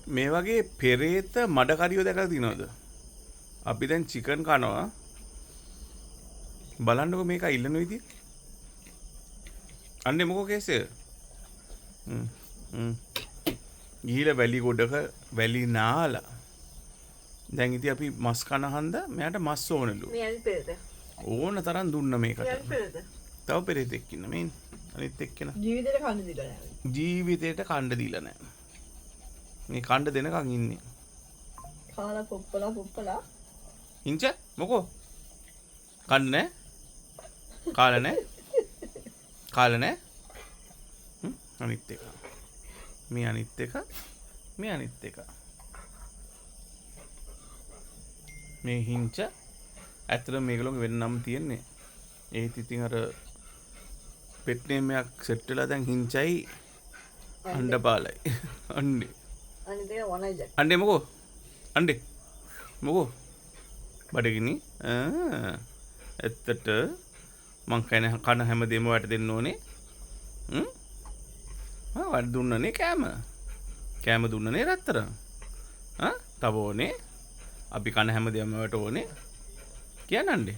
මේ වගේ පෙරේත මඩකරියෝ දැකලා තියෙනවද? අපි දැන් චිකන් කනවා. බලන්නකො මේක ඉල්ලන විදිය. අන්නේ මොකෝ කේසය? ගිහිලා වැලි ගොඩක වැලි නාලා. දැන් ඉතින් අපි මස් කන හන්ද මෙයාට මස් ඕනලු. මේ අනිත් පෙරේත. ඕන තරම් දුන්න මේකට. මේ අනිත් පෙරේත. තව පෙරේතෙක් ඉන්න මේ අනිත් එක්කෙනා. ජීවිතේට කන්න දීලා නැහැ. ජීවිතේට කණ්ඩ දීලා නැහැ. මේ කණ්ඩ දෙනකන් ඉන්නේ. කාලා පොප්පලා. ඉංච මොකෝ? කන්න නැහැ? කාලා නැහැ? කාලා නැහැ? අනිත් එක. මේ අනිත් එක. මේ අනිත් එක. මේ හිංච ඇත්තටම මේගොල්ලෝගේ වෙන නම් තියෙන්නේ. ඒත් ඉතින් අර පෙට් නේම් එකක් සෙට් වෙලා දැන් හිංචයි අණ්ඩපාලයි. අන්නේ. අනිත් එක වනයිජක්. අන්නේ මොකෝ? අන්නේ. මොකෝ? බඩගිනි. ඇත්තට මං කන හැමදේම වට දෙන්න ඕනේ. වට දුන්නනේ කෑම. කෑම දුන්නනේ රත්තරන්. තව ඕනේ. අපි කන හැමදේම වට ඕනේ. කියන්නන්නේ.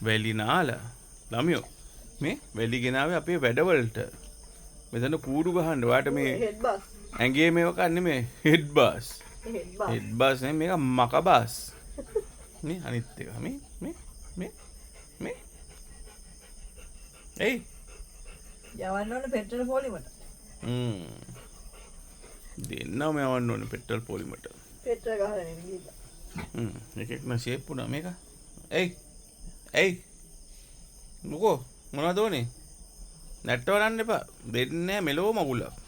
වැලි නාලා. ළමයෝ මේ වැලි ගෙනාවේ අපේ වැඩවලට. මෙතන කූඩු ගහන්න. ඔයාට මේ හෙඩ් බස්. ඇඟේ මේව කන්නේ මේ හෙඩ් බස්. හෙඩ් බස් නේ මේක මක බස්. මේ අනිත් එක මේ එයි යවන්න ඕනේ පෙට්‍රල් පොලිමට. දෙන්නම යවන්න ඕනේ පෙට්‍රල් පොලිමට. පෙට්‍රල් ගහලා නෙමෙයි ගිහලා. එකෙක් නම් ෂේප් වුණා මේක. එයි මොකෝ මොනවද ඕනේ? නැට්ටවලන්න එපා. දෙන්නේ නැහැ මෙලෝ මගුලක්.